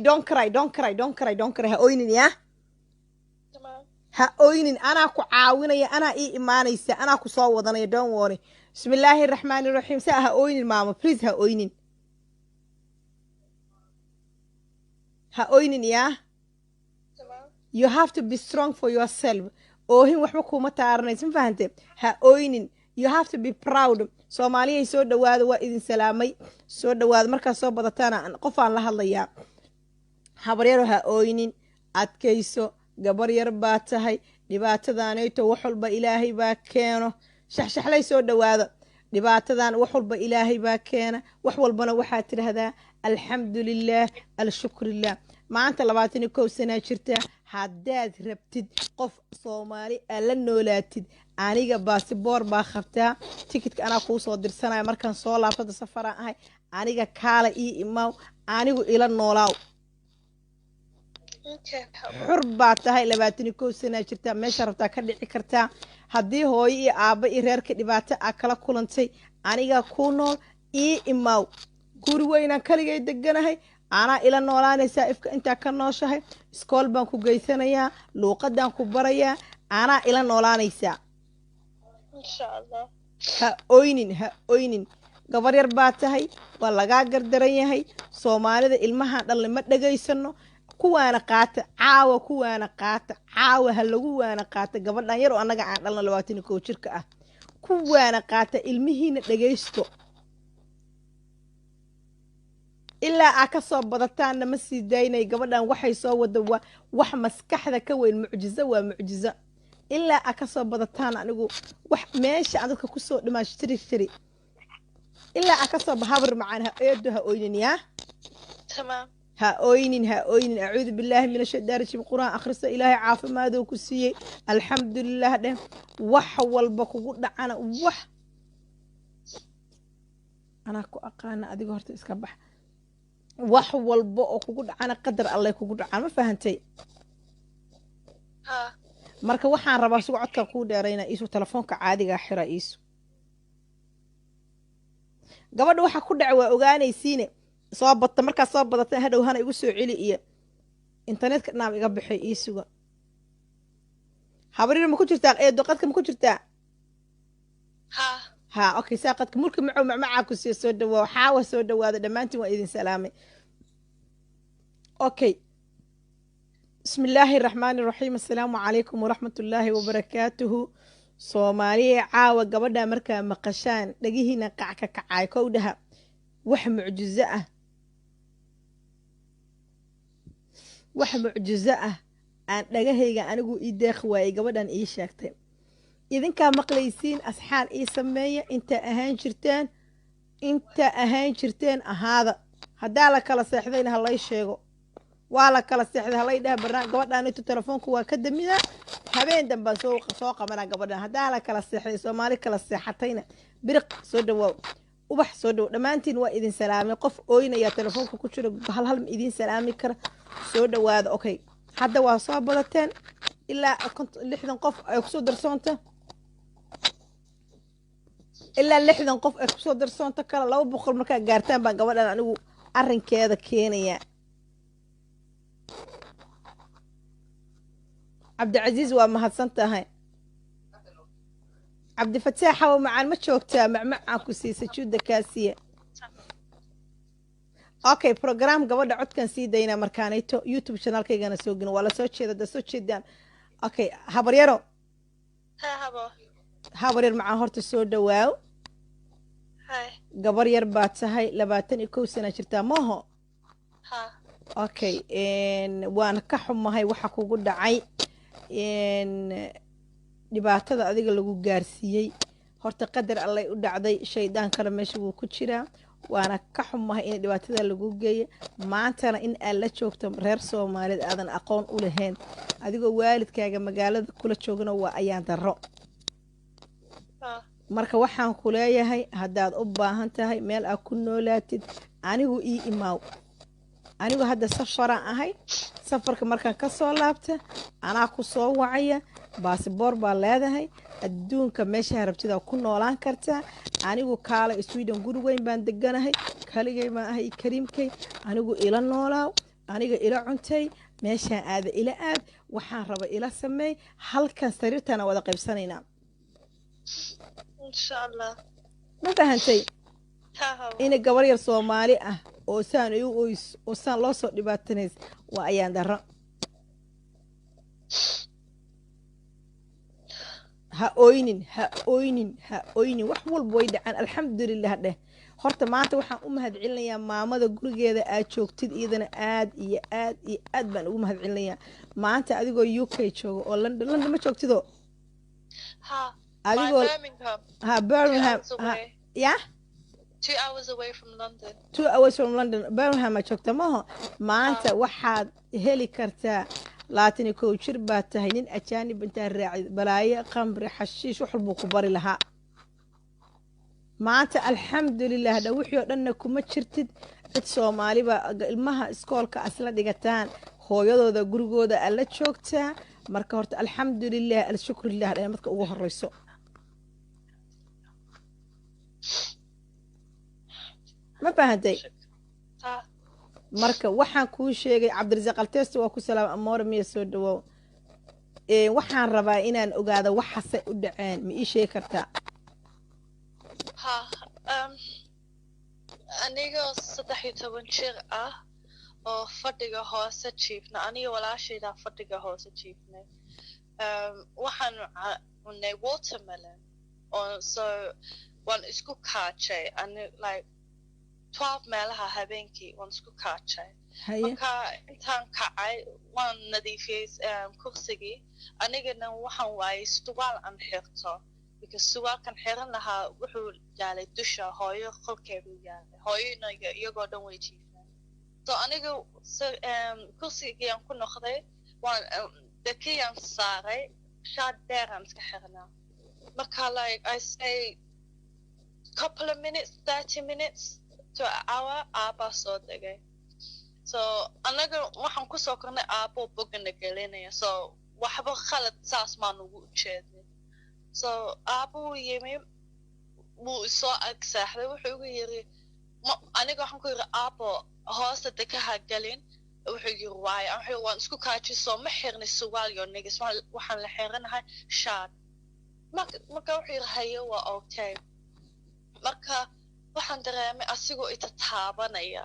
don't cry, don't cry, don't cry, don't cry. Ha oynin ya. تمام Ha oynin. Anaa ku caawinaya, anaa ii imaanaysa, anaa ku soo wadanaya. Don't worry. Bismillaahi raxmaani raxiim. Saa ha oynin maamo, please ha oynin. Ha oynin ya. تمام You have to be strong for yourself. Oohin waxba kuma taaranaysa, ma fahante? Ha oynin. You have to be proud. Soomaaliyay soo dhawaada, waa idin salaamay. Soo dhawaada markaa soo badataana qof aan la hadlayaa. habaryaro ha ooynin, adkayso, gabar yar baa tahay, dhibaatadaanayto wax walba ilaahay baa keeno. shaxshaxlay soo dhawaada. dhibaatadan wax walba ilaahay baa keena. wax walbana waxaad tidhaahdaa alxamdulilaah, alshukrilah. maanta 21 sanaa jirta. haddaad rabtid qof soomaali aad la noolaatid, aniga baasiboor baa qabtaa. tikidka anaa kuu soo dirsanaya markaan soo laabtada safaraan ahay. aniga kaala ii imaaw, anigu ila noolaaw. اوكي حبا xur baa tahay 21 sanaa jirtaa, meesha rabtaa ka dhici kartaa. haddii hooyo iyo aabba iyo reerka dhibaato aa kala kulantay, anigaa kuu nool, ii imaaw. guri weynaan kaligay deganahay, anaa ila noolaanaysaa ifka intaa ka nooshahay. iskool baan ku geysanayaa, luuqadaan ku barayaa, anaa ila noolaanaysaa. ان شاء الله ha oynin, ha oynin. gabar yar baa tahay, waa lagaa gardaran yahay. soomaalida ilmahan dhalna ma dhagaysano. kuwaana qaata caawa, kuwaana qaata caawa, ha lagu waana qaata gabadhan yar oo annaga aan dhalna 21 jirka ah. kuwaana qaata ilmihiina dhagaysto. ilaa aa ka soo badataanna ma sii daynay. gabadhan waxay soo wada waa wax maskaxda ka weyn. mucjizo waa mucjizo. ilaa aa ka soo badataan anigu wax meesha aan dadka kusoo dhimaashtiri. ilaa aa ka soo habar macaan, ha eedo ha oynin yaa. تمام ha oynin, ha oynin. acuudu billaahi min ashaytaan rajiim. quraan akhrista, ilaahay caafimaaduu ku siiyey. alxamdulilah dheh. wax walba kugu dhacana wax anaa ku aqaana, adiga horta iska bax. wax walba oo kugu dhacana qadar allay kugu dhacaan, ma fahantay? ها marka waxaan rabaa sugu codkan kuu dheerayna iisu telefoonka caadigaa xira iisu. gabadha waxa ku dhaca waa ogaanaysiine. soo badta markaa soo badata hadhow hana igu soo celi iyo internetka dhinaab iga baxay iisuga. habaryar ma ku jirtaa? eedo qadka ma ku jirtaa? ها ha okay. saa qadka mulki macow macmacaa ku siiya. soo dhawaa xaawa, soo dhawaada dhammaantiin waa idin salaamay. okay. بسم الله الرحمن الرحيم. السلام عليكم ورحمة الله وبركاته. soomaaliya caawa gabadha markaa maqashaan dhagihiina qacka kacay kowdhaha wax mucjizo ah. wax mucjizo ah aan dhagahayga anigu ii deeqi waayey gabadhan ii sheegtay. idinkaa maqlaysiin asxaan ii sameeya. inta ahaan jirteen ahaada. haddaa la kala seexdayna ha lay sheego. waa la kala seexday, halay dhaha barnaamij gabadhaan intu telefoonku waa ka damina. habeen dambaan soo qabanaa gabadhan. haddaa la kala seexday, soomaali kala seexatayna biriq soo dhawaaw. ubax soo dhawow. dhammaantiin waa idin salaamay. qof ooynayaa telefoonka ku jiro, hal ma idin salaami kara. soo dhawaada. okay. hadda waa soo badateen ilaa 60 qof ay kusoo darsoonta. ilaa 60 qof ay kusoo darsoonta kale 200 markaa gaartaan baan gabadhan anigu arrinkeeda keenayaa. cabdicasiis waa mahadsan tahay. cabdifataax hawo macaan ma joogtaa? macmacaan ku siisa juuda kaasiya. okay. program gabadha codkan sii daynaa markaanayto youtube channelkaygana soo gelin. waa la soo jeeda, da soo jeedaan. okay. habaryaro, ها هبا habaryar macaan horta soo dhawaaw. هاي gabar yar baa tahay, 21 sana jirtaa maaho? ها okay. waan ka xumahay waxa kugu dhacay. dhibaatada adiga lagu gaarsiiyey horta qadar allay u dhacday. shaydaankana meesha wuu ku jiraa. waana ka xumahay in dhibaatada lagu geeyo. maantana in aad la joogto reer soomaaliyeed aadan aqoon u lahayn, adigoo waalidkaaga magaalada kula joogana waa ayaan darro. ها marka waxaan ku leeyahay haddaad u baahan tahay meel aad ku noolaatid, anigu ii imaaw. anigu hadda safaraan ahay. safarka markaan ka soo laabta anaa ku soo wacaya. baasiboor baa leedahay. adduunka meesha rabtida ku noolaan kartaa. anigu kaala Sweden guri weyn baan deganahay. kaligay ma ahay kariimkay. anigu ila noolaaw. aniga ila cuntay meeshaan aada ila aad waxaan raba ila sameey halkan sariirtana wada qaybsanaynaa insha allah ma fahantay ha habo ina gabar yar soomaali ah oo saan iu oys oo saan loo soo dhibaatanays waa ayaan darro ha oynin ha oynin ha oynin wax walba way dhacaan alxamdulilah dheh horta maanta waxaan u mahadcelinayaa maamada gurigeeda aad joogtid iyadana aad iyo aad iyo aad baan ugu mahadcelinayaa maanta adigoo UK jooga oo London ma joogtido ha adigoo Birmingham ha Birmingham 2 hours ha away yeah 2 hours away from London 2 hours from London Birmingham ma joogta maho maanta waxaad heli kartaa 21 jir baa tahay nin ajaanib intaa raacid balaayo qamri xashiish wax walbuu ku bari lahaa maanta alxamdulilah dha wixii oo dhanna kuma jirtid cid soomaaliba ilmaha iskoolka asla dhigataan hooyadooda gurigooda alla joogtaa marka horta alxamdulilah alshukrilah dha marka ugu horeyso ma fahantay ha marka waxaan kuu sheegay cabdirasaaq alteesto waa ku salaam amoore miya soo dhawow waxaan rabaa inaan ogaado waxaasay u dhaceen ma ii sheegi kartaa ha aniga 13 jir ah oo fadhiga hoose jiifna aniga walaashayda fadhiga hoose jiifnay waxaan cunay watermelon so waan isku kaajay like 12 meelaha habeenkii waan isku kaajay marka intaan kacay waan nadiifiyey kursigii anigana waxaan waayay suwaal aan xirto because suwaalkan xiran lahaa wuxuu yaalay dusha hooyo qolkeedu yaalay hooyona iyagoo dhan way jiifnaan so aniga kursigiyaan ku noqday waan dekiyaan saaray shaad dheeraan iska xirnaa marka like I say couple of minutes 30 minutes to an hour aabaa soo degay so anaga waxaan kusoo kornay aaboo bogana gelinaya so waxba khalad saas maan ugu ujeednay so aabuu yimi wuu isoo agsaaxday wuxuu igu yiri aniga waxaan ku yiri aabo hoosta dekaha gelin wuxuu yiri waayo waan isku kaajiso ma xirnay suwaal iyo nigis waxaan la xiranahay shaad marka wuxuu yiri hayo waa okay marka waxaan dareemay asigoo ita taabanaya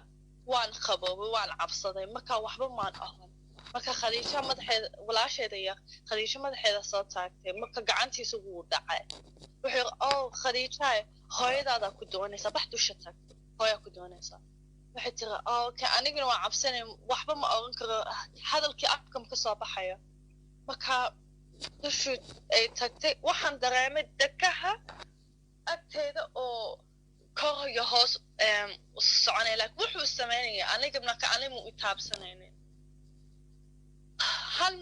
waan qaboobay waan cabsaday marka waxba maan ahan marka khadiija madaxeeda walaasheeda yar khadiija madaxeeda soo taagtay marka gacantiisa wuu dhacay wuxuu oo khadiija hooyadaada ku doonaysa bax dusha tag hooyaa ku doonaysa waxay tiri okay aniguna waan cabsanay waxba ma oran karo hadalkii afkam ka soo baxaya marka dushu ay tagtay waxaan dareemay dekaha agteeda oo kor iyo hoos soconay laakiin wuxuu sameynaya aniga marka animu u taabsanaynin hal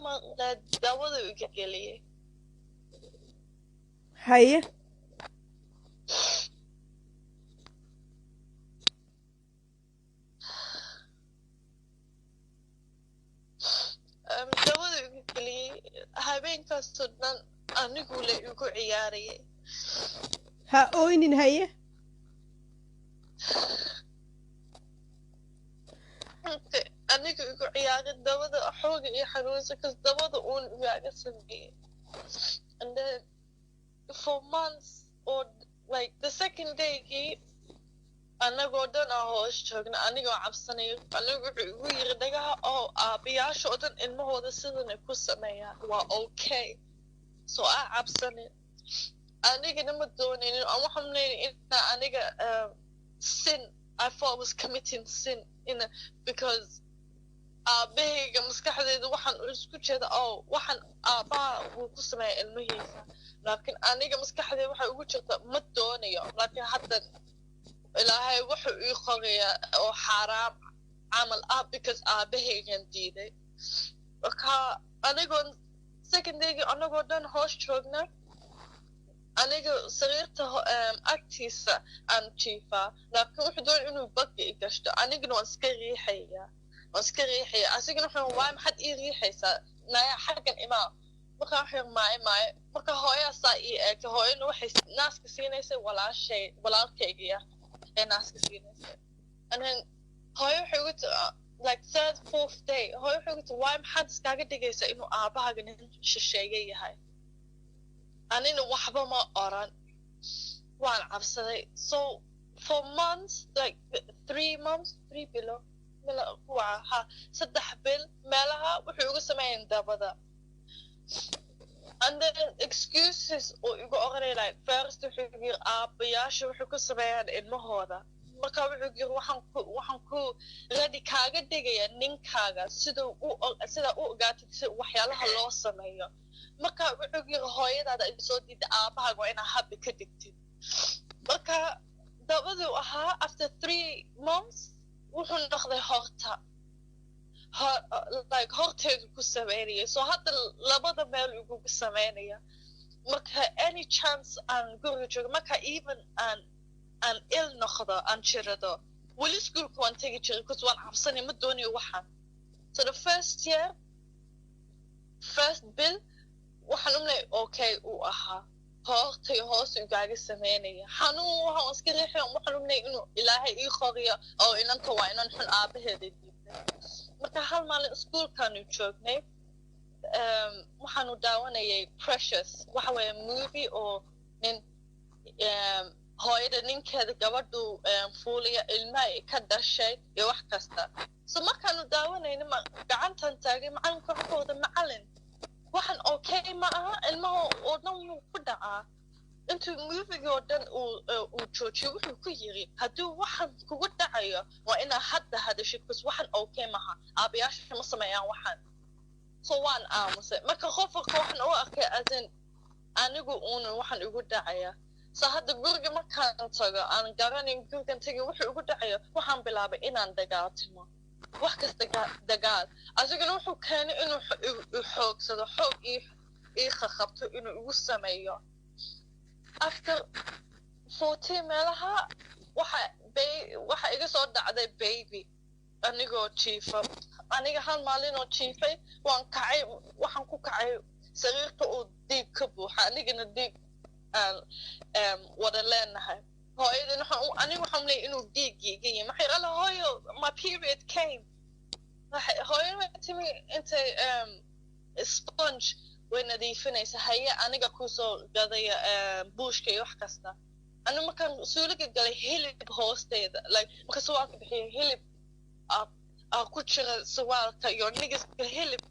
mar daawada iga geliyay haye daawada iga geliyay habeenkaasoo dhan anigu la igu ciyaarayay ha oynin haye aniga igu ciyaaray dabada xooga iyo xanuunsa kas dabada uun igaaga sameeyey and then for months or like the second daygii anagoo dhan ah hoos joogna anigoo cabsanayo anigu wuxuu igu yiri dhagaha oo aabayaasha oo dhan ilmahooda sidan ay ku sameeyaan waa okay so cabsanin anigana ma doonaynin aan waxaan leeyahay in aniga sin I thought I was committing sin because aabahayga maskaxdeeda waxaan isku jeeda waxaan aabaha wuu ku sameeya ilmihiisa laakiin aniga maskaxdeeda waxay ugu jirta ma doonayo laakiin hadda ilaahay wuxuu ii qorayaa oo xaaraam camal because aabahaygan diiday marka anigoo second daygi anagoo dhan hoos joogna aniga sariirta agtiisa aan jiifaa laakiin wuxuu doonay inuu badka i gashto anigana waan iska riixaya asigana wuxuu waay maxaad ii riixaysaa naya xaggan imaa marka wuxuu maayo marka hooyaasaa ii eegtay hooyana waxay naaska siinaysay walaalkaygiya ee naaska siinaysa and then hooyo waxay ugu like third fourth day hooyo waxay ugu why maxaad iskaga dhigaysa inuu aabahaaga nin shisheeye yahay anina waxba ma oran waan cabsaday so for months like 3 below ha 3 bil meelaha wuxuu ugu sameeyeen dabada and then excuses oo igu oranay like first wuxuu yiri aabayaasha wuxuu ku sameeyaan ilmahooda marka wuxuu yiri waxaan ku ready kaaga dhigaya ninkaaga sida u ogaatid waxyaalaha loo sameeyo marka wuxuu yiri hooyadaada ay soo diiday aabahaaga waa inaa habi ka dhigtid marka dabadu ahaa after 3 months wuxuu noqday horta like horteedu ku sameynaya so hadda labada meel ugu sameynaya marka any chance aan guriga joogo marka even aan il noqdo aan jirado weli iskuulka waan tegi jiray because waan cabsanay ma doonayo waxaan so the first bill waxaan umlay okay uu ahaa hortay hoos igaaga sameynaya xanuun waxaan iska riixay waxaan umlay inuu ilaahay ii qoriyo oo inanta waa inan xun aabaheeda diiday marka hal maalin iskuulkaanu joognay waxaanu daawanayay precious waxa weeye movie oo nin hooyada ninkeeda gabadhu fuuliya ilmaha ka dhashay iyo wax kasta so markaanu daawanayna gacantan taagay macalinka waxa wada macalin waxaan okay ma aha ilmaha oo dhan wuu ku dhacaa intuu movie oo dhan uu joojiyo wuxuu ku yiri hadduu waxaan kugu dhacayo waa inaa hadda hadashid because waxaan okay maha aabayaasha ma sameeyaan waxaan so waan aamusay marka qofka waxaan u arkay asin anigu waxaan igu dhacaya so hadda guriga markaan tago aan garanin gurigan tagi wuxuu igu dhacayo waxaan bilaabay inaan dagaaltimo wax kasta dagaal asigana wuxuu keenay inuu xoogsado xoog ii qabto inuu igu sameeyo after 14 meelaha waxa iga soo dhacday baby anigoo jiifa aniga hal maalin oo jiifay waxaan ku kacay sariirta oo dhiig ka buuxa anigana dhiig wada leenahay hooyadana aniga waxaan leeyahay inuu dhiiggayga yimi maxay qala hooyo my period came hooyada timi intay sponge way nadiifinaysa haye aniga kusoo gadaya buushka iyo wax kasta aniga markaan suuliga galay hilib hoosteeda like marka suwaalka bixiyay hilib ku jira suwaalka iyo nigiska hilib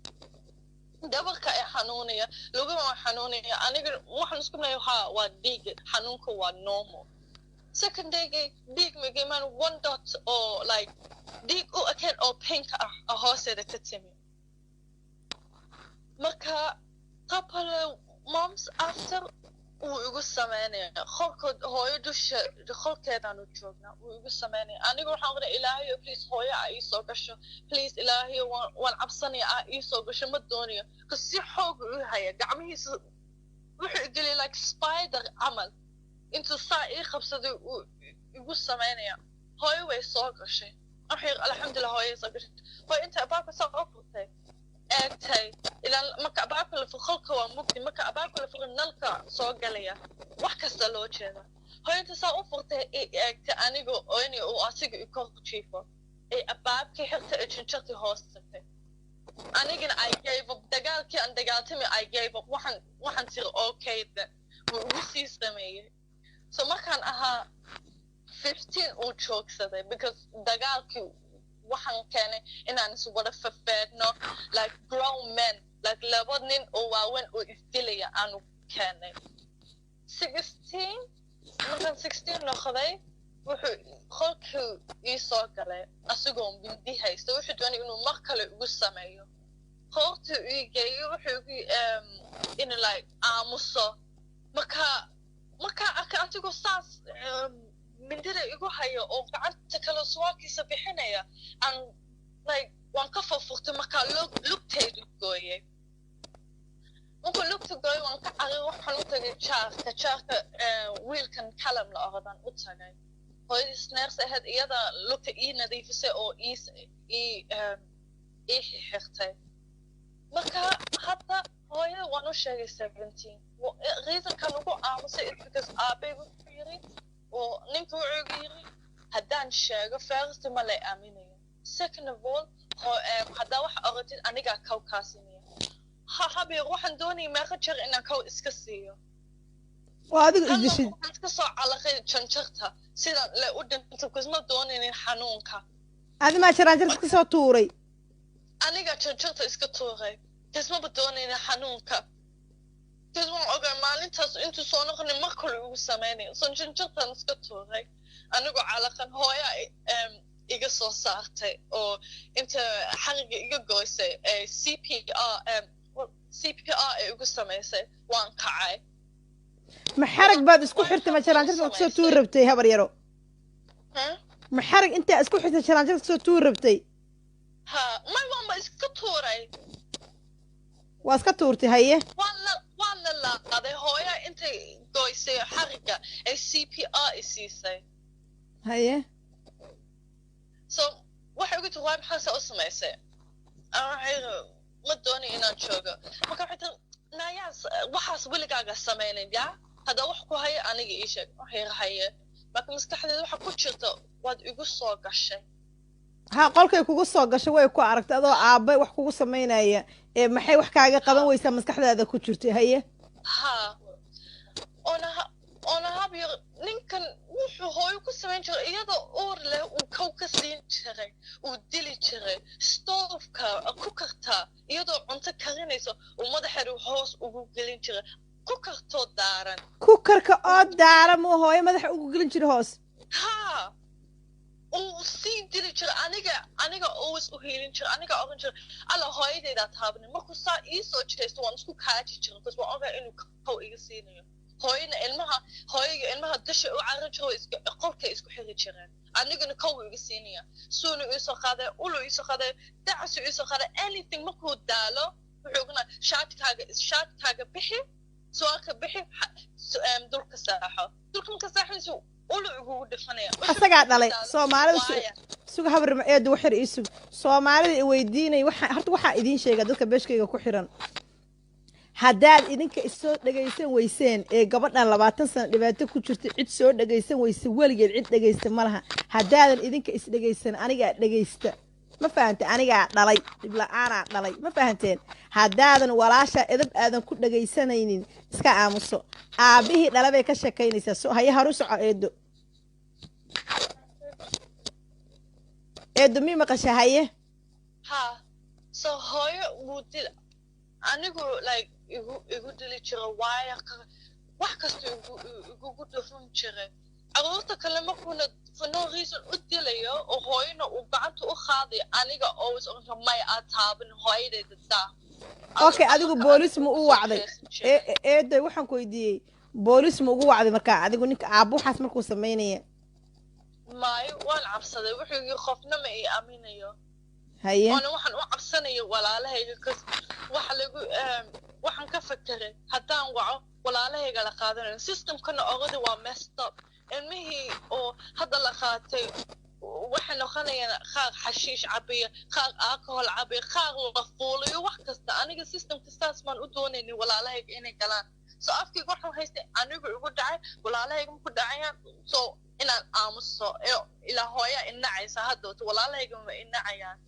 dabarka ay xanuunaya luguma xanuunaya aniga waxaan isku leeyahay waa dhiig xanuunka waa normal second day dhiig migiman 1 dot oo like dhiig u akeen oo pink hoosteeda ka timi marka couple months after uu igu sameynaya qolkood hooyo dusha qolkeedaan u joognaa uu igu sameynaya aniga waxaan qora ilaahayo please hooyo ii soo gasho please ilaahayo waan cabsanaya ii soo gasho ma doonayo kasi xoog u haya gacmihiisa wuxuu igeli like spider camal intuu saa ii qabsaday uu igu sameynaya hooyo way soo gashay alxamdulillah hooyo soo gashay hooyo inta abaabka soo furtay eegtay ilaa marka abaabka la fuqolka waa mugdi marka abaabka la fuqin nalka soo galaya wax kasta loo jeeda hooyada saa u furtay eegtay aniga oo asiga i kor jiifo abaabkii xirta jinjirtii hoos tagtay anigana I gave up dagaalkii aan dagaaltami I gave up waxaan tiri okay then wuu ugu sii sameeyey so markaan ahaa 15 uu joogsaday because dagaalkii waxaan keenay inaan is wada fafeedno like grown men like laba nin oo waaweyn oo isdilaya aanu keenay 16 markaan 16 noqday wuxuu qolkii ii soo galay asigoo bindi haysta wuxuu doonay inuu mar kale ugu sameeyo qoorta ii geeyo wuxuu in like aamuso marka asigoo saas mindida igu hayo oo gacanta kale suwaalkiisa bixinaya aan like waan ka furfurtay markaa lugtaydu gooyay markuu lugta gooyay waan ka caray waxaan u tagay jaarka wiilkan kalam la orodaan u tagay hooyadii snares ahayd iyada lugta ii nadiifisay oo ii xirtay marka hadda hooyada waan u sheegay 17 reasonkan ugu aamusay is because aabay wuxuu yiri oo ninka wuxuu yiri haddaan sheego first ma lay aaminayo second of all haddaa wax oratid anigaa kow kaa siinaya habeer waxaan doonaya meeqa jeer inaan kow iska siiyo waa adigu isdishid waxaan iska soo calaqay janjarta sidaan le u dhinto kusma doonaynin xanuunka adi maa jaraanjarta iska soo tuuray aniga janjarta iska tuuray kismaba doonaynin xanuunka kis waan ogaa maalintaas intuu soo noqonay mar kale ugu samaynayo so janjartan iska tuuray anigoo calaqan hooya iga soo saartay oo inta xariga iga goysay CPR ay ugu samaysay waan kacay ma xarag baad isku xirtay ma jaraanjarta ku soo tuur rabtay habar yaro ma xarag intaa isku xirtay jaraanjarta ku soo tuur rabtay ha ma iska tuuray waa iska tuurtay haye waan la laaqaday hooya intay goysay xariga ay CPR i siisay haye so waxay ugu tahay maxaa u samaysay ma doonay inaan joogo marka waxay tahay nayaas waxaas weligaaga samaynayn yaa hadda wax ku haya aniga ii sheeg waxay haye marka maskaxdeeda waxa ku jirta waad igu soo gashay ha qolkay kugu soo gashay way ku aragtay adoo aabay wax kugu samaynaya maxay wax kaaga qaban weysaa maskaxdaada ku jirtay haye ha ona habiyo ninkan wuxuu hooyo ku samayn jiray iyadoo uur leh uu kow ka siin jiray uu dili jiray stoofka ku kartaa iyadoo cunto karinayso uu madaxeedu hoos ugu gelin jiray ku kartoo daaran kukarka oo daaran muu hooyo madaxa ugu gelin jiray hoos ha uu sii dili jiray aniga always u hiilin jiray aniga oran jiray alla hooyadaydaa taabanin markuu saa ii soo jeesto waan isku kaaji jiray bas waan ogaa inuu kow iga siinayo hooyaga ilmaha dasha u caran jiro qolkay isku xiri jireen anigana kow iga siinaya suunu iisoo qaaday ulu iisoo qaaday dacasu iisoo qaaday anything markuu daalo wuxuu ogna shaatkaaga bixi suaalka bixi dulka saaxo dulka marka saaxaysu ulu ugu dhifanaya asagaa dhalay soomaalida suga habarma eedu waxir ii sug soomaalida i weydiinay horta waxaa idiin sheega dadka beeshkayga ku xiran haddaad idinka issoo dhagaysan weyseen ee gabadhan 20 sano dhibaato ku jirta cid soo dhagaysan weyse weligeed cid dhagaysta ma laha haddaadan idinka isdhagaysan anigaa dhagaysta ma fahante anigaa dhalay dhibla'aanaa dhalay ma fahanteen haddaadan walaasha edab aadan ku dhagaysanaynin iska aamuso aabbihii dhalabay ka sheekaynaysaa so haye haru soco eedo mii maqasha haye ha so hooyo wuu dil anigu like igu dili jiro waayo wax kasta igugu dhufan jiray carruurta kale markuuna for no reason u dilayo oo hooyana uu gacanta u qaadayo aniga always oranka may aad taaban hooyadayda daa okay adigu boolis ma u wacday eeday waxaan ku weydiiyey boolis ma ugu wacday markaa adigu ninka aabbo waxaas markuu samaynaya maayo waan cabsaday wuxuu yii qofna ma ii aaminayo haye ana waxaan u cabsanayo walaalahayga kas waxa lagu waxaan ka fakeray haddaan waco walaalahayga la qaadanayo systemkana ogada waa messed up ilmihii oo hadda la qaatay waxay noqonayaan qaar xashiish cabiya qaar alcohol cabiya qaar la fuulayo wax kasta aniga systemka saas maan u doonaynin walaalahayga inay galaan so afkayga waxaan haystay anigu igu dhacay walaalahayga ma ku dhacayaan so inaan aamuso ilaa hooya inacaysa haddooto walaalahayga ma inacayaan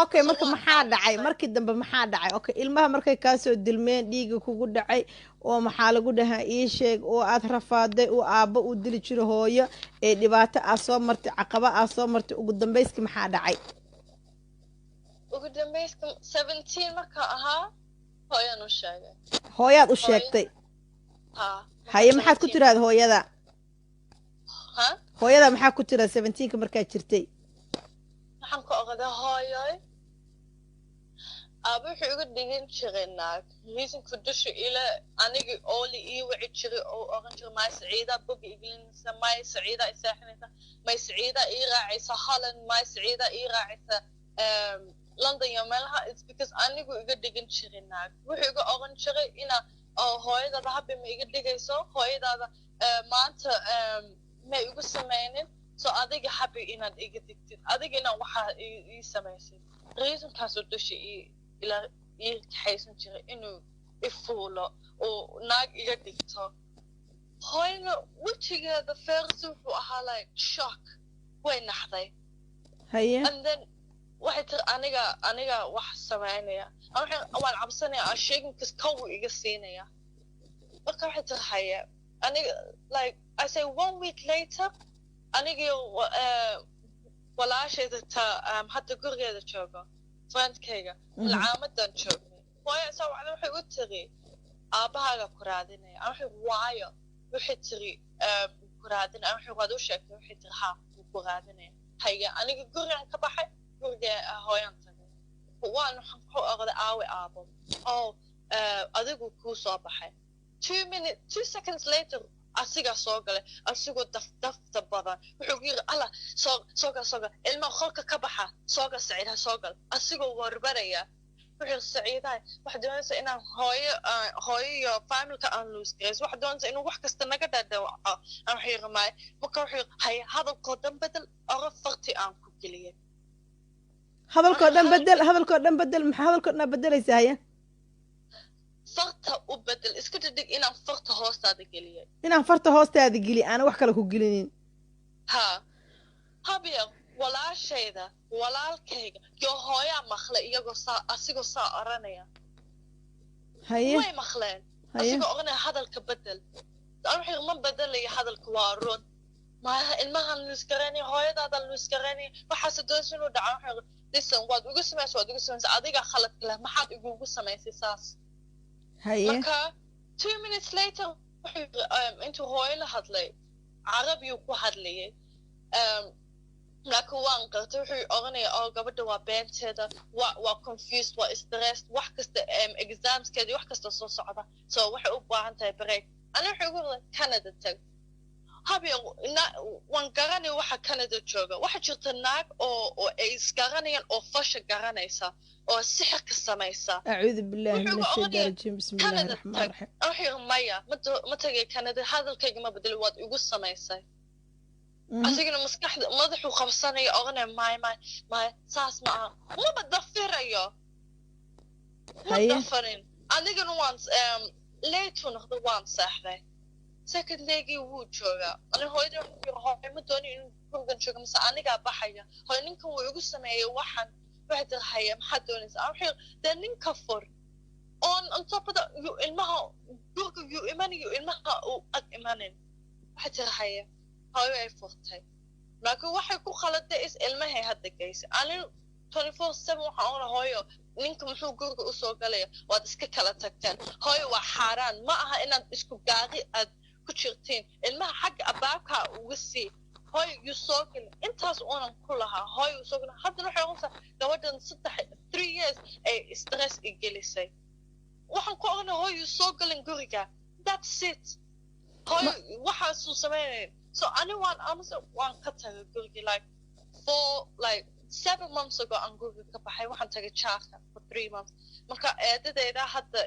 okay marka maxaa dhacay markii dambe maxaa dhacay okay ilmaha markay kaa soo dilmeen dhiiga kugu dhacay oo maxaa lagu dhahaa ii sheeg oo aad rafaaday oo aabbo uu dili jiro hooyo ee dhibaato aad soo martay caqaba aad soo martay ugu dambayski maxaa dhacay ugu dambayski 17 marka ahaa hooyaan u sheegay hooyaad u sheegtay ha haye maxaad ku tiraad hooyada ha hooyada maxaa ku tiraad 17ka markaad jirtay waxaan ka ogaday hooyoy aaba wuxuu iga dhigin jiray naag reasonka dusha ila aniga ooli ii wici jiray oo oran jiray may saciida bogi iglinaysa may saciida isaaxinaysa may saciida ii raacaysa holland may saciida ii raacaysa london iyo meelaha it's because anigu iga dhigin jiray naag wuxuu iga oran jiray ina hooyadaada habbi ma iga dhigayso hooyadaada maanta ma igu samaynin so adiga habi inaad iga digtid adiga inaan waxaa ii samaysid reasonkaasoo dusha ii kaxaysan jiray inuu ifuulo oo naag iga dhigto hooyna wejigeeda feersi wuxuu ahaa like shock way naxday haye and then waxay tiri aniga wax samaynaya waan cabsanaya aan sheegin kas kow iga siinaya marka waxay tiri haye aniga like I say 1 week later aniga walaashayda hadda gurigeeda joogo friendkayga alcaamadan joognay hooyo saa wacda waxay u tiri aabahaaga ku raadinaya aan waxay waayo waxay tiri ku raadinaya aan waxay waad u sheegtay waxay tiri haa wuu ku raadinaya haye aniga gurigaan ka baxay guriga hooyaan tagay waan wuxuu oqday aawe aabo oo adigu kuu soo baxay 2 seconds later asigaa soo galay asigoo dafta badan wuxuu yiri alla soo gal ilma qolka ka baxa soo gal saciidaha soo gal asigoo warbaraya wuxuu saciidaha waxa doonaysa inaan hooyo iyo familka aan lose gareys waxa doonaysa inuu wax kasta naga dhaadhaco aan waxay ramay marka wuxuu hay hadalkoo dhan bedel oga farti aan ku geliyay hadalkoo dhan bedel maxaa hadalkoo dhan bedelaysaa haya farta u bedel iska dhig inaan farta hoostaada geliyay inaan farta hoostaada geli aan wax kale ku gelinin ha habiya walaashayda walaalkayga iyo hooyaa maqlay iyagoo asigoo saa oranaya haye way maqleen asigoo oranaya hadalka bedel aan waxay ma bedelaya hadalka waa run maaha ilmahan luusgareynaya hooyadaadan luusgareynaya waxaase doonaysa inuu dhaco waxay listen waad ugu samaysa adiga khaladka leh maxaad igugu samaysay saas marka 2 minutes later intuu hooyo la hadlay carabiyuu ku hadlayay laakiin waan qartay wuxuu oranaya oo gabadha waa beenteeda waa confused waa stressed wax kasta examskeeda wax kasta soo socda so waxay u baahan tahay break ana wuxuu ugu yiri Canada tag habiya waan garanay waxa Canada jooga waxa jirta naag oo ay isgaranayaan oo fasha garanaysa oo sixir ka samaysa a'uudu billahi minash shaytaani rajiim bismillaahir rahmaanir rahiim wuxuu maya ma tagay Canada hadalkayga ma bedel waad igu samaysay asigana maskaxda madaxu qabsanaya oranay my saas ma badafirayo dafarin anigana waan late noqdo waan saxday second legi wuu joogaa ana hooyada hooyo ma dooni inuu gurigan joogo mise anigaa baxaya hooyo ninkan wuu igu sameeyay waxaan waxay tiri haya maxaad doonaysaa waxay dee ninka fur on top of that ilmaha guriga yuu imanayo ilmaha uu ag imanin waxay tiri haya hooyo ay furtay laakiin waxay ku khaladay is ilmahay hadda geysay anin 24/7 waxaan oona hooyo ninka muxuu guriga u soo galaya waad iska kala tagteen hooyo waa xaaraan ma aha inaad isku gaari aad ku jirtiin ilmaha xagga abaabka uga sii hooyo yuu soo galay intaas oonan ku lahaa hooyo uu soo galay haddana waxay oranaysaa gabadhan 3 years ay stress i gelisay waxaan ku oranay hooyo yuu soo galin guriga that's it hooyo waxaasuu samaynaya so anyone waan ka tagay guriga like 7 months ago aan guriga ka baxay waxaan tagay jaarka for 3 months marka eedadeyda hadda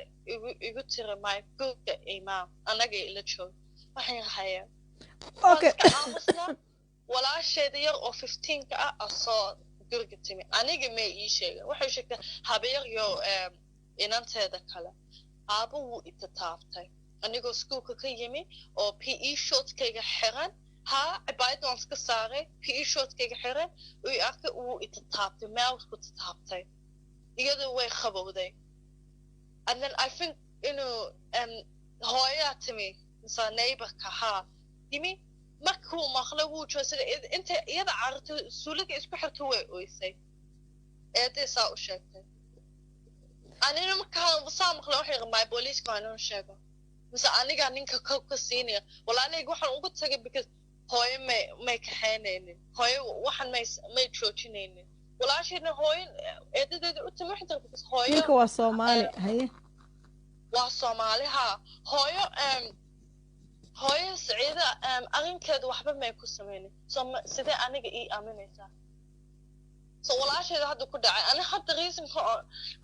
igu tiri my guriga imaam anaga ila joog waxaan haya okay walaasheeda yar oo 15 ka ah soo guriga timi aniga ma ii sheegay waxay sheegtay habeer iyo inanteeda kale aabo wuu itataabtay anigoo schoolka ka yimi oo PE shortkayga xiran ha cibaadada waan iska saaray PE shortkayga xiran uu arkay uu itataabtay mouse ku tataabtay iyadoo way qabowday and then I think inuu hooyaa timi sa neighborka ha yimi markuu maqlay wuu joogsaday inta iyada carto suuliga isku xirto way oysay eeday saa u sheegtay anina markaa saa maqlay waxay ramay booliiska inuu sheego mise aniga ninka ka siinaya walaaleyga waxaan ugu tagay because hooyo may kaxaynaynin hooyo waxaan may joojinaynin walaashayna hooyo eedadeeda u timi waxay because hooyo ninka waa Soomaali haye waa Soomaali ha hooyo hooyo Saciida arrinkeeda waxba may ku samaynin so sidee aniga ii aaminaysaa so walaashayda hadda ku dhacay ana hadda reasonka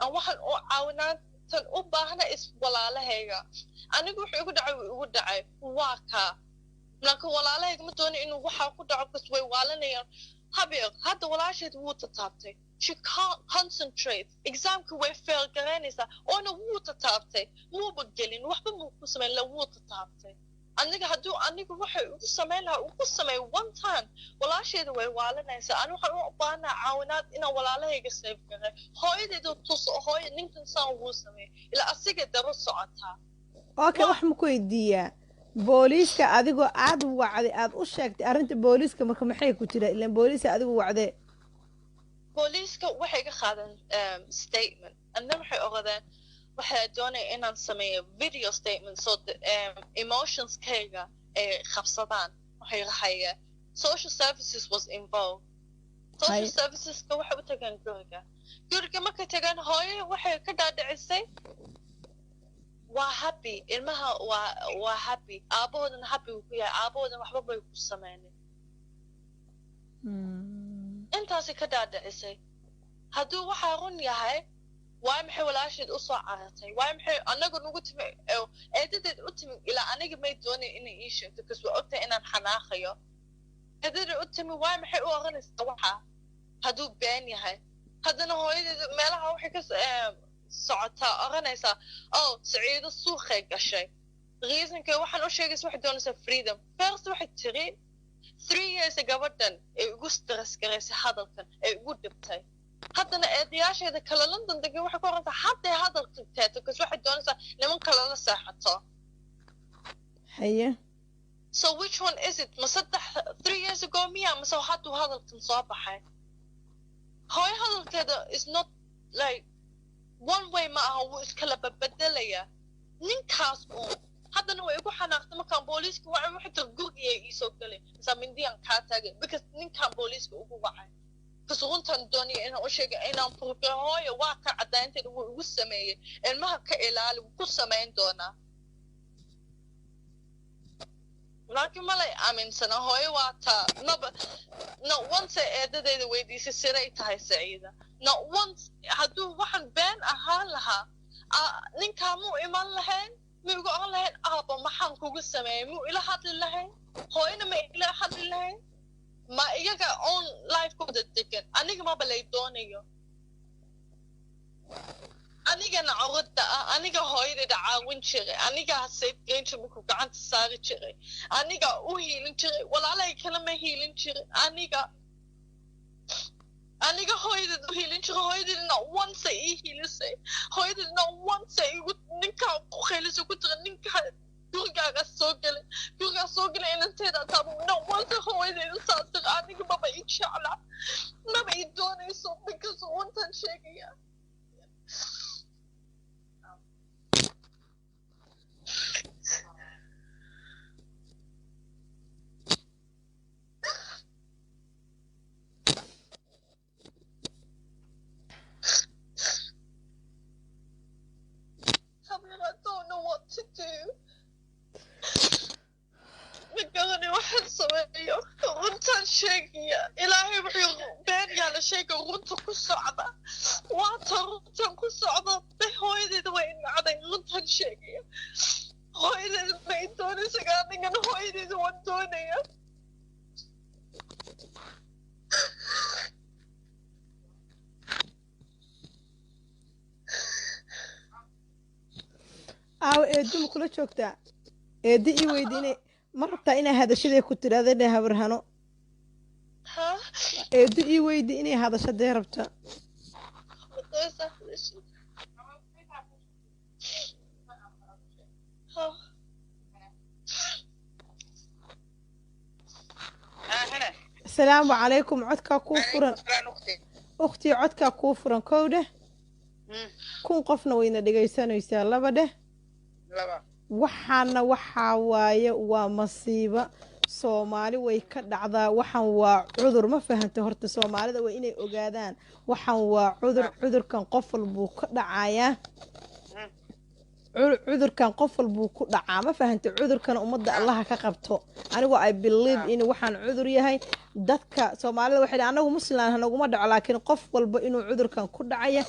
aan waxaan u caawinaa tan u baahna is walaalahayga anigu wuxuu igu dhacay waa ka laakiin walaalahayga ma doonin inuu waxa ku dhaco kas way waalanayaan habeer hadda walaasheed wuu tataabtay she can't concentrate examka way fail garanaysaa oona wuu tataabtay muuba gelin waxba muu ku samayn la wuu tataabtay aniga hadduu aniga waxay ugu samayn lahaa ugu sameey one time walaasheeda way waalanaysaa ani waxaan u baahnaa caawinaad inaan walaalahayga save garay hooyadeedu tuso hooya ninkan saan wuu sameeyey ilaa asiga daba socotaa okay wax ma ku weydiiyaa booliiska adigoo aad wacday aad u sheegtay arrinta booliiska marka maxay ku jira ilaan booliiska adigu wacdee booliiska waxay ka qaadeen statement anna waxay ogadeen waxay doonaya inaan sameeyo video statement so emotionskayga ay qabsadaan waxay lahayeen social services was involved social serviceska waxay u tageen guriga markay tageen hooyo waxay ka dhaadhicisay waa happy ilmaha waa happy aabahoodana happy uu ku yahay aabahoodana waxba bay ku sameynin intaasi ka dhaadhicisay hadduu waxaa run yahay waay maxay walaasheed u soo carartay waay maxay anaga nugu timi eedadeed u timi ilaa aniga may doonin inay ii sheegto kas waa ogtahay inaan xanaaqayo eedadeed u timi waay maxay u oranaysaa waxa hadduu been yahay haddana hooyadeed meelaha waxay ka socotaa oranaysaa saciido suuqay gashay reasonkay waxaan u sheegaysa waxay doonaysaa freedom first waxay tiri 3 years gabadhan ay ugu stress garaysay hadalkan ay ugu dhibtay haddana eedayaasheeda kale london degan waxay ku orantaa hadday hadalka teeto kas waxay doonaysaa niman kale la seexato haye so which one is it ma 3 years ago miya mase hadduu hadalkan soo baxay hooyo hadalkeeda is not like one way ma aha wuu iskala beddelaya ninkaas uun haddana way igu xanaaqtay markaan booliiska wacay waxay tir gurigay iisoo galay masaa mindiyaan kaa taagay because ninkaan booliiska ugu wacay kas runtan doonaya inaan u sheegay inaan furfay hooyo waa ka caddaynteeda wuu igu sameeyey ilmaha ka ilaali wuu ku samayn doonaa laakiin malay aaminsana hooyo waa taa no once eedadeyda weydiisay siday tahay saciida no once hadduu waxaan been ahaan lahaa ninkaa muu iman lahayn ma igu oran lahayn aaba maxaan kugu sameeyey muu ila hadli lahayn hooyana ma ila hadli lahayn ma iyaga own lifekooda degan aniga maba lay doonayo anigana cawada ah aniga hooyadayda caawin jiray anigaa saydgeynta markuu gacanta saari jiray aniga u hiilin jiray walaalahay kale ma hiilin jirin aniga hooyadeed u hiilin jiray hooyadeedna once ii hiilisay hooyadeedna once igu ninkaa ku khaylisay ku tira ninkaa gurigaas soo galay inanteeda taabo no once hooyadeeda saasir aniga maba ii jecla maba ii doonayso because wantan sheegaya ilaahay wuxuu been yaala shayga runta ku socda waata runtan ku socda hooyadeeda way nacday runtan sheegaya hooyadeeda ma i doonaysa anigana hooyadeeda waan doonaya eedu ma kula joogtaa eedi ii weydiinay ma rabtaa inaa hadashaday ku tiraada habarhano eedu ii weydi inay hadashadee rabta asalaamu calaykum codkaa kuu furan ukhtii codkaa kuu furan kow dheh kun qofna wayna dhegaysanaysaa laba dheh waxaana waxaa waaye waa masiibo soomaali way ka dhacdaa waxaan waa cudur ma fahanta horta soomaalida waa inay ogaadaan waxaan waa cudurkan qof walbuu ka dhacayaa cudurkan qof walbuu ku dhacaa ma fahanta cudurkan ummadda allaha ka qabto anigu I believe in waxaan cudur yahay dadka soomaalida waxay anagu muslimaan hanaguma dhaco laakiin qof walba inuu cudurkan ku dhacaya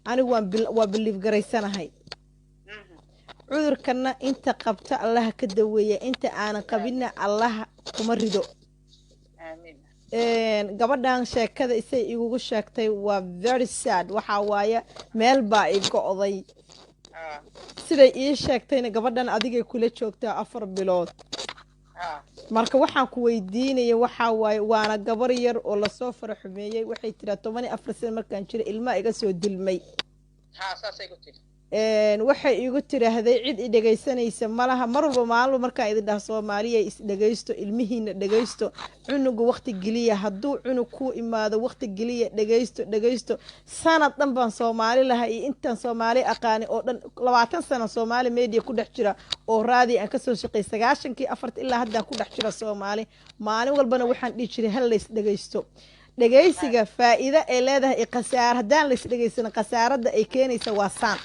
anigu waa believe garaysanahay cudurkana inta qabta allaha ka daweeya inta aanan qabinna allaha kuma rido gabadhan sheekada isay igugu sheegtay waa very sad waxaa waaye meel baa i go'day siday ii sheegtayna gabadhan adigay kula joogtaa 4 bilood marka waxaan ku weydiinaya waxaa waaye waana gabar yar oo lasoo fara xumeeyey waxay tiraa 14 sano markaan jira ilmaha iga soo dilmay waxay igu tiraahday cid i dhegaysanaysa malaha mar walba maalmo markaan idin dhaha Soomaaliya is dhagaysto ilmihiina dhagaysto cunuga waqti geliya hadduu cunug ku imaado waqti geliya dhagaysto sanad dhan baan Soomaali lahaa iyo intaan Soomaali aqaani oo dhan 20 sano Soomaali media ku dhex jira oo raadi aan ka soo shaqeey 9kii 4 ilaa hadda ku dhex jira Soomaali maalin walbana waxaan dhihi jiray hal leys dhagaysto dhagaysiga faa'iido ay leedahay qasaar hadaan leys dhagaysan qasaarada ay keenaysa waa saan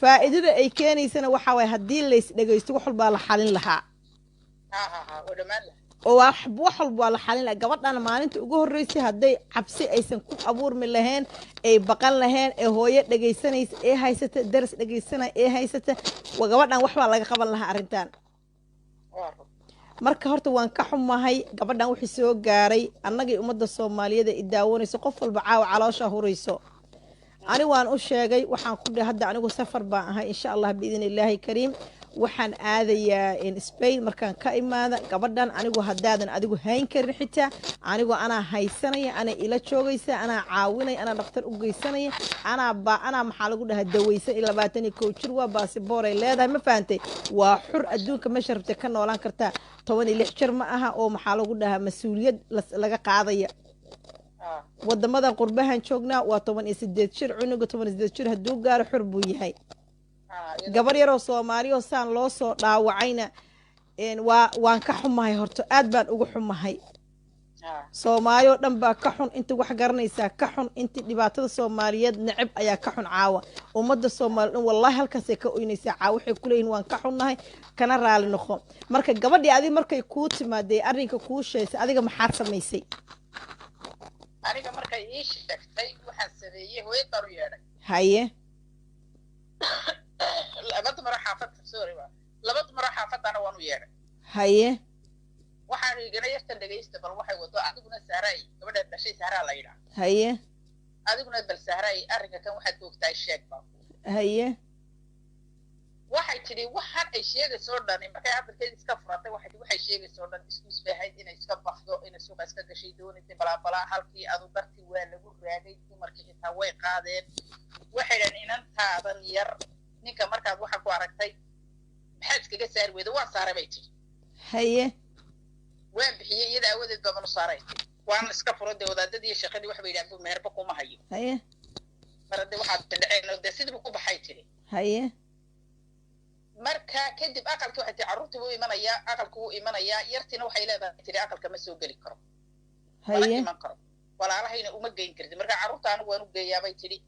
faa'iidada ay keenaysana waxa way hadii la is dhageysto wax walba la xalin lahaa oo wax walba la xalin lahaa gabadhan maalinta ugu horeysay haday cabsi aysan ku abuurmi lahayn ay baqan lahayn ee hooyo dhageysanaysa ee haysata daris dhageysana ee haysata waa gabadhan wax baa laga qaban lahaa arintan marka horta waan ka xumahay gabadhan wixii soo gaaray annagii ummadda Soomaaliyeed ee daawanayso qof walba caawa caloosha hurayso أنا وان أشجعي وحن كل هذا أنا سفر بقى إن شاء الله بإذن الله الكريم وحن آذي إن إسبين مركان كائما هذا قبضاً أنا وهدادا أنا هين كرحتة أنا هاي سنة أنا إلى شويسة أنا عاوني أنا دكتور أوجيسني أنا محل أقول هالدويسة إلا باتني كوتشروا بس بوري لا ده ما فهمتي وحر أدون كم شربت كنا ولا كرتا طبعا اللي حشر معها أو محل أقول لها مسؤولية لقى قاضية wadamada qurbahan joognaa waa 18 jir cunuga 18 jir haduu gaar xurb u yahay gabar yar oo Soomaali oo saan loo soo dhaawacayna waan ka xumahay horto aad baan ugu xumahay Soomaali oo dhan baa ka xun inta wax garanaysa ka xun inta dhibaatada Soomaaliyeed nacib ayaa ka xun caawa ummadda Soomaaliyeed wallahi halkaas ay ka oynaysa caawa waxay ku leeyihiin waan ka xunnahay kana raali noqo marka gabadhii adiga markay ku timaaday arrinka ku sheesay adiga maxaad samaysay aniga markay ii sheegtay waxaan sameeyay hooyad baan u yeedhay haye labada maro xaafadana waan u yeedhay haye waxaan igana yartan dhagaysta bal waxay wado adiguna saaray gabadha dhashay saaraa la yidhaa haye adiguna bal saaray arrinka kan waxaad joogtaa sheeg baa haye waxay tidhi waxaan ay sheegayso dhan markay hadalkeed iska furatay waxay sheegayso dhan isku isbaahayd inay iska baxdo inay suuqa iska gashay doonaysa bala halkii adu darti waa lagu raagay dumarkii xitaa way qaadeen waxay dhan inantaadan yar ninka markaad waxa ku aragtay maxaad iskaga saari weydo waan saaray bay tidhi haye waan bixiyey iyada awadeed baan u saaray waan iska furay wadaadadii shaqadii wax bay yidhaahdeen meherba kuma hayo haye marade waxaad dhaceen de sidii ku baxay tidhi haye marka kadib aqalka waxay tii carruurtii wuu imanayaa aqalku wuu imanayaa yartiina waxay leedahay tiri aqalka ma soo geli karo haye iman karo walaalahayna uma geyn kartid marka carruurta anigu waan u geeyaa bay tidhi